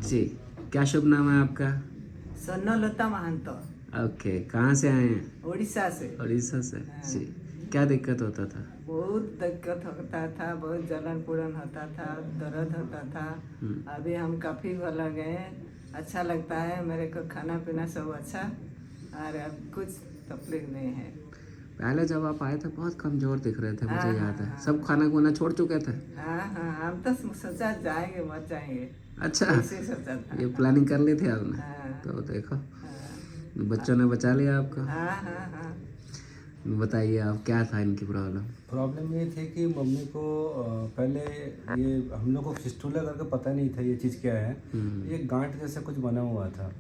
जी, क्या शुभ नाम है आपका? स्वर्णलता महंतो, ओके, कहाँ से आए हैं? उड़ीसा से। उड़ीसा से। हाँ। जी, क्या दिक्कत होता था? बहुत दिक्कत होता था, बहुत जलन पूरन होता था, दर्द होता था। अभी हम काफ़ी वाला गए, अच्छा लगता है मेरे को, खाना पीना सब अच्छा, और अब कुछ तकलीफ नहीं है। पहले जब आप आए थे बहुत कमज़ोर दिख रहे थे, हाँ मुझे हाँ याद है। सब हाँ खाना खुना छोड़ चुके थे? हाँ हाँ, हम तो सोचा जाएंगे मर जाएंगे, अच्छा, ऐसे सोचा था। ये प्लानिंग कर ली थी आपने? हाँ तो देखो, हाँ बच्चों ने बचा लिया आपको। हाँ हाँ हाँ। बताइए आप, क्या था इनकी प्रॉब्लम? प्रॉब्लम ये थी कि मम्मी को पहले ये हम लोग को फिस्टूला करके पता नहीं था ये चीज़ क्या है। ये गांठ जैसा कुछ बना हुआ था।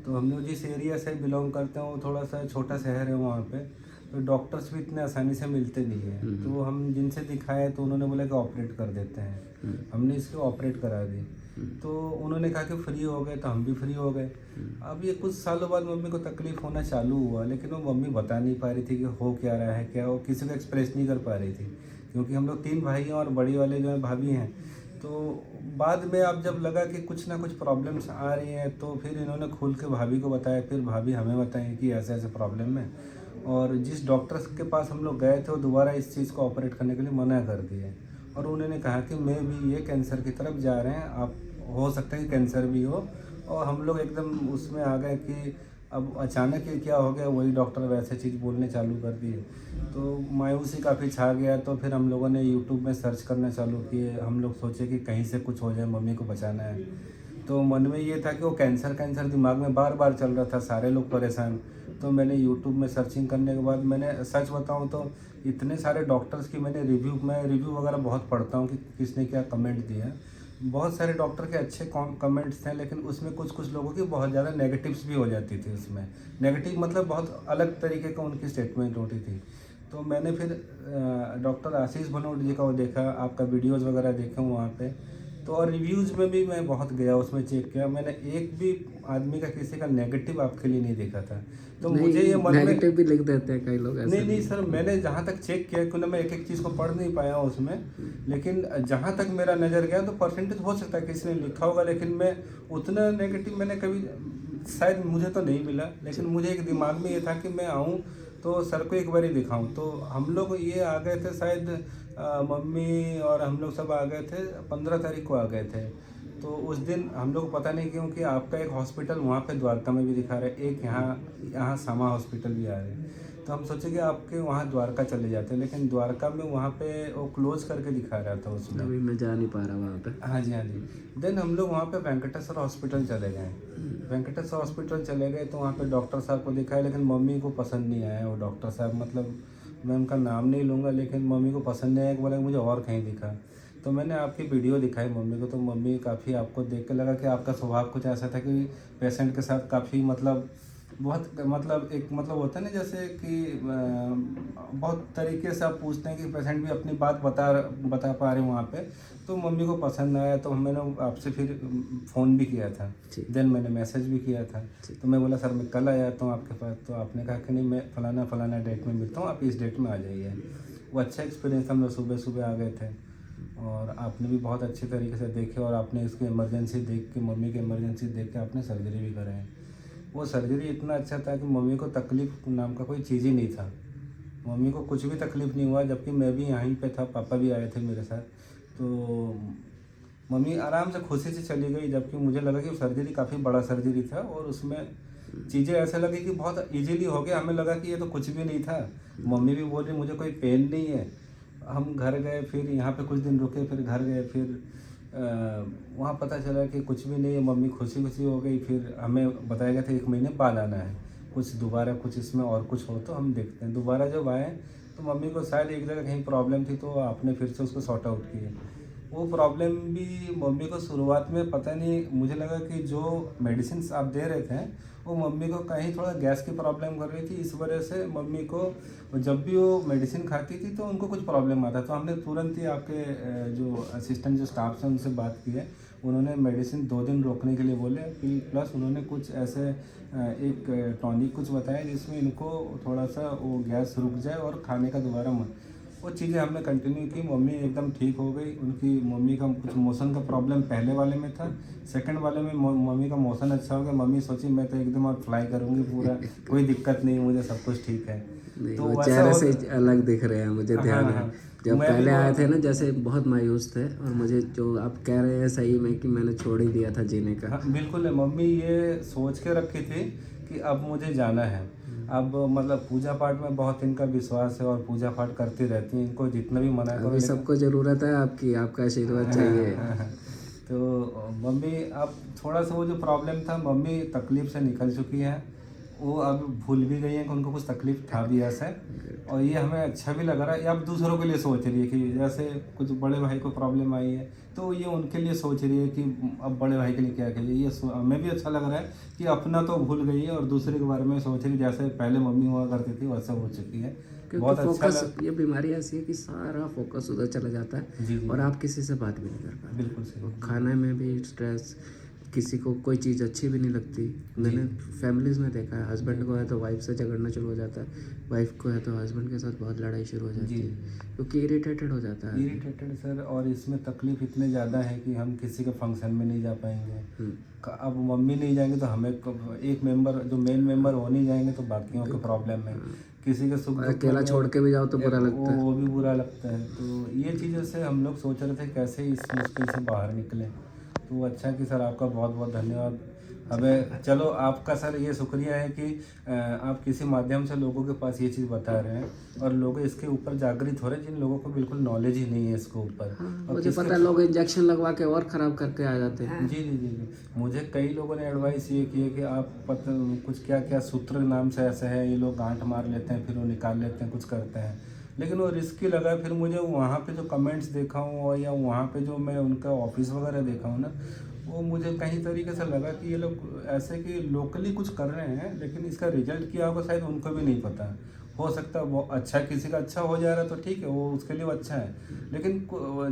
तो हम लोग जिस एरिया से बिलोंग करते हैं वो थोड़ा सा छोटा शहर है वहाँ पे, तो डॉक्टर्स भी इतने आसानी से मिलते नहीं हैं। तो हम जिनसे दिखाए तो उन्होंने बोला कि ऑपरेट कर देते हैं। हमने इसकी ऑपरेट करा दी। तो उन्होंने कहा कि फ्री हो गए, तो हम भी फ्री हो गए। अब ये कुछ सालों बाद मम्मी को तकलीफ़ होना चालू हुआ, लेकिन वो मम्मी बता नहीं पा रही थी कि हो क्या रहा है, क्या वो किसी को एक्सप्रेस नहीं कर पा रही थी, क्योंकि हम लोग 3 भाई हैं और बड़ी वाले जो है भाभी हैं। तो बाद में अब जब लगा कि कुछ ना कुछ प्रॉब्लम्स आ रही हैं, तो फिर इन्होंने खुल के भाभी को बताया, फिर भाभी हमें बताएं कि ऐसे ऐसे प्रॉब्लम है। और जिस डॉक्टर्स के पास हम लोग गए थे वो दोबारा इस चीज़ को ऑपरेट करने के लिए मना कर दिए, और उन्होंने कहा कि मैं भी ये कैंसर की तरफ जा रहे हैं, आप हो सकता है कि कैंसर भी हो। और हम लोग एकदम उसमें आ गए कि अब अचानक ये क्या हो गया, वही डॉक्टर वैसे चीज़ बोलने चालू कर दिए। तो मायूसी काफ़ी छा गया। तो फिर हम लोगों ने यूट्यूब में सर्च करना चालू किए। हम लोग सोचे कि कहीं से कुछ हो जाए, मम्मी को बचाना है। तो मन में ये था कि वो कैंसर कैंसर दिमाग में बार बार चल रहा था, सारे लोग परेशान। तो मैंने यूट्यूब में सर्चिंग करने के बाद मैंने सच बताऊं तो इतने सारे डॉक्टर्स की मैं रिव्यू वगैरह बहुत पढ़ता हूं कि किसने क्या कमेंट दिया। बहुत सारे डॉक्टर के अच्छे कमेंट्स थे, लेकिन उसमें कुछ कुछ लोगों की बहुत ज़्यादा नेगेटिव्स भी हो जाती थी। उसमें नेगेटिव मतलब बहुत अलग तरीके का उनकी स्टेटमेंट होती थी। तो मैंने फिर डॉक्टर आशीष भनोट जी का वो देखा, आपका वीडियोज़ वगैरह देखे वहाँ पे। तो और रिव्यूज़ में भी मैं बहुत गया, उसमें चेक किया मैंने, एक भी आदमी का किसी का नेगेटिव आपके लिए नहीं देखा था। तो मुझे ये मन में नेगेटिव भी लिख देते हैं कई लोग, ऐसा नहीं नहीं सर, मैंने जहाँ तक चेक किया, क्योंकि मैं एक एक चीज़ को पढ़ नहीं पाया उसमें, लेकिन जहाँ तक मेरा नज़र गया तो परसेंटेज हो सकता है किसी ने लिखा होगा, लेकिन मैं उतना नेगेटिव मैंने कभी शायद मुझे तो नहीं मिला। लेकिन मुझे एक दिमाग में ये था कि मैं आऊँ तो सर को एक बार ही दिखाऊँ। तो हम लोग ये आ गए थे शायद, मम्मी और हम लोग सब आ गए थे, 15 तारीख को आ गए थे। तो उस दिन हम लोग पता नहीं क्यों कि आपका एक हॉस्पिटल वहाँ पे द्वारका में भी दिखा रहा है, एक यहाँ यहाँ सामा हॉस्पिटल भी आ रहे हैं। तो हम सोचे कि आपके वहाँ द्वारका चले जाते हैं, लेकिन द्वारका में वहाँ पे वो क्लोज करके दिखा रहा था उसमें। अभी मैं जा नहीं पा रहा वहाँ पे। हाँ जी हाँ जी। देन हम लोग वहाँ पे वेंकटेश्वर हॉस्पिटल चले गए। वेंकटेश्वर हॉस्पिटल चले गए तो वहाँ पे डॉक्टर साहब को दिखाया, लेकिन मम्मी को पसंद नहीं आया वो डॉक्टर साहब, मतलब मैं उनका नाम नहीं लूँगा, लेकिन मम्मी को पसंद नहीं आया कि बोला मुझे और कहीं दिखा। तो मैंने आपकी वीडियो दिखाई मम्मी को, तो मम्मी काफ़ी, आपको देख के लगा कि आपका स्वभाव कुछ ऐसा था कि पेशेंट के साथ काफ़ी मतलब बहुत मतलब एक मतलब होता है ना, जैसे कि बहुत तरीके से आप पूछते हैं कि पेशेंट भी अपनी बात बता पा रहे हैं वहाँ पे। तो मम्मी को पसंद आया, तो मैंने आपसे फिर फ़ोन भी किया था, देन मैंने मैसेज भी किया था। तो मैं बोला सर मैं कल आ जाता हूँ आपके पास। तो आपने कहा कि नहीं, मैं फलाना फलाना डेट में मिलता हूँ, आप इस डेट में आ जाइए। वो अच्छा एक्सपीरियंस, हम लोग सुबह सुबह आ गए थे और आपने भी बहुत अच्छे तरीके से देखे, और आपने इसकी इमरजेंसी देख के, मम्मी की इमरजेंसी देख के आपने सर्जरी भी कराई। वो सर्जरी इतना अच्छा था कि मम्मी को तकलीफ़ नाम का कोई चीज़ ही नहीं था। मम्मी को कुछ भी तकलीफ़ नहीं हुआ, जबकि मैं भी यहीं पे था, पापा भी आए थे मेरे साथ। तो मम्मी आराम से खुशी से चली गई, जबकि मुझे लगा कि सर्जरी काफ़ी बड़ा सर्जरी था, और उसमें चीज़ें ऐसा लगी कि बहुत इजीली हो गया। हमें लगा कि ये तो कुछ भी नहीं था। मम्मी भी बोल रही मुझे कोई पेन नहीं है। हम घर गए, फिर यहाँ पे कुछ दिन रुके, फिर घर गए, फिर वहाँ पता चला कि कुछ भी नहीं है। मम्मी खुशी खुशी हो गई। फिर हमें बताया गया था 1 महीने बाद आना है, कुछ दोबारा कुछ इसमें और कुछ हो तो हम देखते हैं। दोबारा जब आए तो मम्मी को शायद एक जगह कहीं प्रॉब्लम थी, तो आपने फिर से उसको सॉर्ट आउट किए। वो प्रॉब्लम भी मम्मी को शुरुआत में पता नहीं, मुझे लगा कि जो मेडिसिन आप दे रहे थे वो मम्मी को कहीं थोड़ा गैस की प्रॉब्लम कर रही थी, इस वजह से मम्मी को जब भी वो मेडिसिन खाती थी तो उनको कुछ प्रॉब्लम आता। तो हमने तुरंत ही आपके जो असिस्टेंट जो स्टाफ हैं उनसे बात की है। उन्होंने मेडिसिन 2 दिन रोकने के लिए बोले, प्लस उन्होंने कुछ ऐसे एक टॉनिक कुछ बताया जिसमें इनको थोड़ा सा वो गैस रुक जाए और खाने का दोबारा मन। वो चीज़ें हमने कंटिन्यू की। मम्मी एकदम ठीक हो गई। उनकी मम्मी का कुछ मोशन का प्रॉब्लम पहले वाले में था, सेकंड वाले में मम्मी का मोशन अच्छा हो गया। मम्मी सोची मैं तो एकदम और फ्लाई करूँगी पूरा, कोई दिक्कत नहीं, मुझे सब कुछ ठीक है। नहीं, तो वो वैसा चेहरे हो- से अलग दिख रहे हैं, मुझे ध्यान हाँ, है। हाँ। जब मैं भी पहले आए वो- थे ना, जैसे बहुत मायूस थे, और मुझे जो आप कह रहे हैं सही में कि मैंने छोड़ ही दिया था जीने का। हाँ बिल्कुल है। मम्मी ये सोच के रखी थी कि अब मुझे जाना है। अब मतलब पूजा पाठ में बहुत इनका विश्वास है और पूजा पाठ करती रहती हैं। इनको जितना भी मना करो अभी सबको ज़रूरत है आपकी, आपका आशीर्वाद चाहिए। तो मम्मी अब थोड़ा सा वो जो प्रॉब्लम था, मम्मी तकलीफ से निकल चुकी है। वो अब भूल भी गई हैं कि उनको कुछ तकलीफ था भी ऐसे। और ये हमें अच्छा भी लग रहा है। ये अब दूसरों के लिए सोच रही है कि जैसे कुछ बड़े भाई को प्रॉब्लम आई है तो ये उनके लिए सोच रही है कि अब बड़े भाई के लिए क्या करिए। ये हमें भी अच्छा लग रहा है कि अपना तो भूल गई है और दूसरे के बारे में सोच रही है, जैसे पहले मम्मी हुआ करती थी वैसा हो चुकी है। क्योंकि बहुत अच्छा फोकस, ये बीमारी ऐसी है कि सारा फोकस उधर चला जाता है जी, जी। और आप किसी से बात भी नहीं कर पाते। बिल्कुल सही। खाने में भी स्ट्रेस, किसी को कोई चीज़ अच्छी भी नहीं लगती। मैंने फैमिलीज़ में देखा है, हस्बैंड को है तो वाइफ से झगड़ना शुरू हो जाता है, वाइफ को है तो हस्बैंड के साथ बहुत लड़ाई शुरू हो जाती है, क्योंकि इरिटेटेड हो जाता है। इरिटेटेड सर, और इसमें तकलीफ इतने ज़्यादा है कि हम किसी के फंक्शन में नहीं जा पाएंगे। अब मम्मी नहीं जाएंगे तो हमें एक मेंबर, जो मेन मेंबर वो नहीं जाएंगे तो बाकियों का प्रॉब्लम है। किसी के सुख दुख अकेला में छोड़ के भी जाओ तो बुरा लगता है। वो भी बुरा लगता है। तो ये चीज़ों से हम लोग सोच रहे थे कैसे इस मुश्किल से बाहर निकलें। तो अच्छा कि सर आपका बहुत बहुत धन्यवाद। हमें चलो आपका सर ये शुक्रिया है कि आप किसी माध्यम से लोगों के पास ये चीज़ बता रहे हैं और लोग इसके ऊपर जागृत हो रहे हैं, जिन लोगों को बिल्कुल नॉलेज ही नहीं है इसके ऊपर। और मुझे पता है, लोग इंजेक्शन लगवा के और ख़राब करके आ जाते हैं। जी जी जी जी। मुझे कई लोगों ने एडवाइस ये की है कि आप कुछ क्या क्या सूत्र नाम से ऐसे है, ये लोग गांठ मार लेते हैं फिर वो निकाल लेते हैं, कुछ करते हैं, लेकिन वो रिस्की लगा। फिर मुझे वहाँ पे जो कमेंट्स देखा हूँ या वहाँ पे जो मैं उनका ऑफिस वगैरह देखा हूँ ना, वो मुझे कहीं तरीके से लगा कि ये लोग ऐसे कि लोकली कुछ कर रहे हैं, लेकिन इसका रिजल्ट क्या होगा शायद उनको भी नहीं पता। हो सकता है वो अच्छा, किसी का अच्छा हो जा रहा है तो ठीक है, वो उसके लिए वो अच्छा है, लेकिन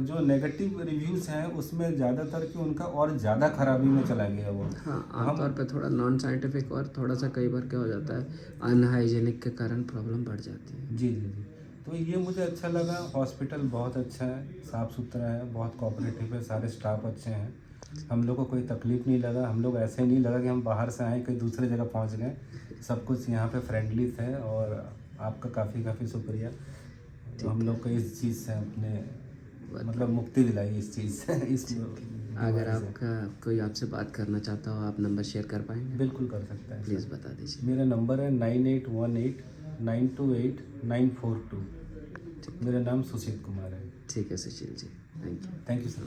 जो नेगेटिव रिव्यूज़ हैं उसमें ज़्यादातर कि उनका और ज़्यादा खराबी में चला गया वो। हाँ, आमतौर पे थोड़ा नॉन साइंटिफिक और थोड़ा सा कई बार क्या हो जाता है, अनहाइजीनिक के कारण प्रॉब्लम बढ़ जाती है। जी जी जी। तो ये मुझे अच्छा लगा। हॉस्पिटल बहुत अच्छा है, साफ़ सुथरा है, बहुत कोऑपरेटिव है, सारे स्टाफ अच्छे हैं। हम लोग को कोई तकलीफ़ नहीं लगा। हम लोग ऐसे नहीं लगा कि हम बाहर से आए कहीं दूसरे जगह पहुंच गए। सब कुछ यहाँ पे फ्रेंडली थे और आपका काफ़ी शुक्रिया। तो हम लोग को इस चीज़ से अपने मतलब मुक्ति दिलाई इस चीज़ से। इस अगर आपका कोई आपसे बात करना चाहता हो, आप नंबर शेयर कर पाएंगे? बिल्कुल कर सकता है। प्लीज़ बता दीजिए। मेरा नंबर है 9818928942। मेरा नाम सुशील कुमार है। ठीक है Sushil ji, thank you. Thank you sir.